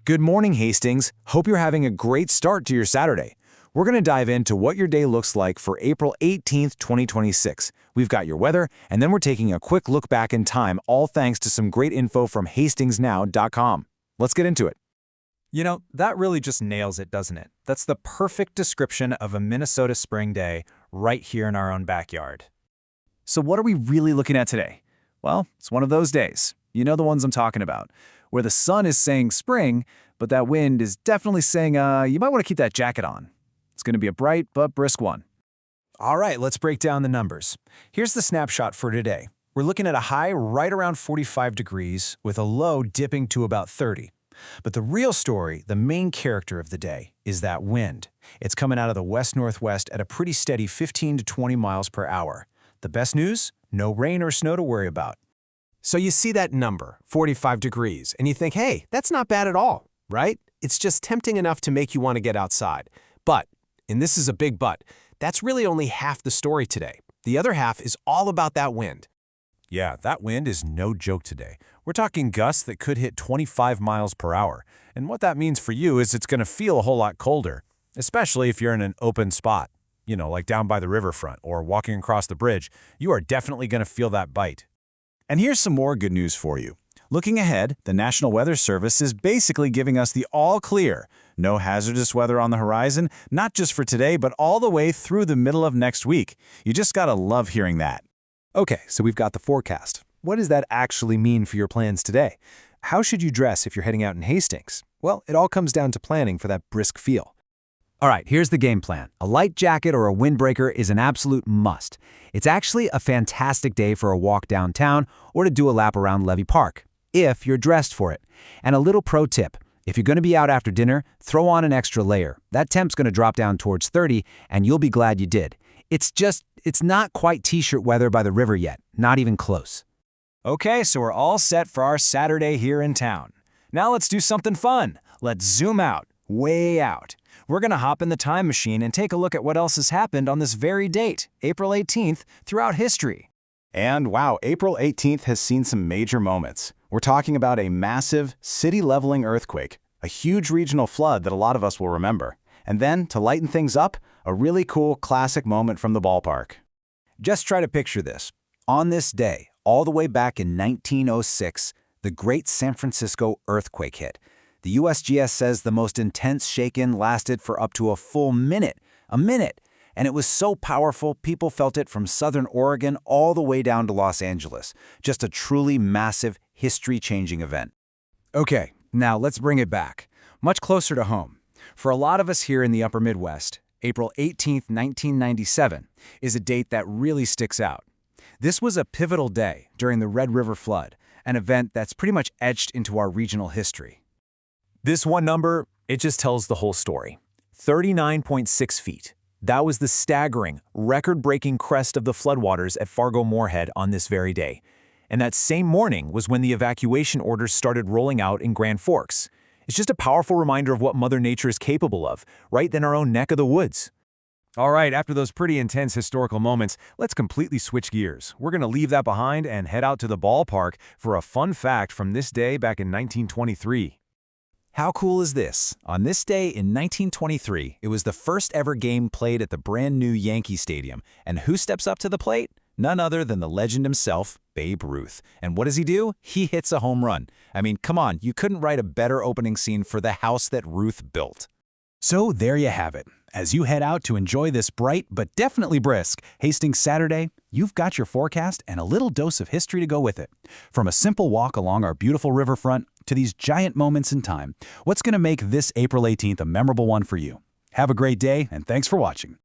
Good morning, Hastings. Hope you're having a great start to your Saturday. We're going to dive into what your day looks like for April 18th, 2026. We've got your weather, and then we're taking a quick look back in time, all thanks to some great info from HastingsNow.com. Let's get into it. You know, that really just nails it, doesn't it? That's the perfect description of a Minnesota spring day right here in our own backyard. So what are we really looking at today? Well, it's one of those days. You know the ones I'm talking about, where the sun is saying spring, but that wind is definitely saying, you might want to keep that jacket on. It's going to be a bright but brisk one. All right, let's break down the numbers. Here's the snapshot for today. We're looking at a high right around 45 degrees with a low dipping to about 30. But the real story, the main character of the day, is that wind. It's coming out of the west-northwest at a pretty steady 15 to 20 miles per hour. The best news? No rain or snow to worry about. So you see that number, 45 degrees, and you think, hey, that's not bad at all, right? It's just tempting enough to make you want to get outside. But, and this is a big but, that's really only half the story today. The other half is all about that wind. Yeah, that wind is no joke today. We're talking gusts that could hit 25 miles per hour. And what that means for you is it's going to feel a whole lot colder, especially if you're in an open spot, you know, like down by the riverfront or walking across the bridge. You are definitely going to feel that bite. And here's some more good news for you. Looking ahead, the National Weather Service is basically giving us the all clear. No hazardous weather on the horizon, not just for today, but all the way through the middle of next week. You just gotta love hearing that. Okay, so we've got the forecast. What does that actually mean for your plans today? How should you dress if you're heading out in Hastings? Well, it all comes down to planning for that brisk feel. All right, here's the game plan. A light jacket or a windbreaker is an absolute must. It's actually a fantastic day for a walk downtown or to do a lap around Levy Park, if you're dressed for it. And a little pro tip, if you're going to be out after dinner, throw on an extra layer. That temp's going to drop down towards 30, and you'll be glad you did. It's not quite t-shirt weather by the river yet, not even close. Okay, so we're all set for our Saturday here in town. Now let's do something fun. Let's zoom out, way out. We're going to hop in the time machine and take a look at what else has happened on this very date, April 18th, throughout history. And wow, April 18th has seen some major moments. We're talking about a massive, city-leveling earthquake, a huge regional flood that a lot of us will remember. And then, to lighten things up, a really cool classic moment from the ballpark. Just try to picture this. On this day, all the way back in 1906, the Great San Francisco earthquake hit. The USGS says the most intense shake-in lasted for up to a full minute. A minute! And it was so powerful, people felt it from southern Oregon all the way down to Los Angeles. Just a truly massive, history-changing event. Okay, now let's bring it back. Much closer to home. For a lot of us here in the upper Midwest, April 18th, 1997 is a date that really sticks out. This was a pivotal day during the Red River flood, an event that's pretty much etched into our regional history. This one number, it just tells the whole story. 39.6 feet. That was the staggering, record-breaking crest of the floodwaters at Fargo-Moorhead on this very day. And that same morning was when the evacuation orders started rolling out in Grand Forks. It's just a powerful reminder of what Mother Nature is capable of, right in our own neck of the woods. All right, after those pretty intense historical moments, let's completely switch gears. We're going to leave that behind and head out to the ballpark for a fun fact from this day back in 1923. How cool is this? On this day in 1923, it was the first ever game played at the brand new Yankee Stadium. And who steps up to the plate? None other than the legend himself, Babe Ruth. And what does he do? He hits a home run. I mean, come on, you couldn't write a better opening scene for the house that Ruth built. So there you have it. As you head out to enjoy this bright but definitely brisk Hastings Saturday, you've got your forecast and a little dose of history to go with it. From a simple walk along our beautiful riverfront to these giant moments in time, what's going to make this April 18th a memorable one for you? Have a great day, and thanks for watching.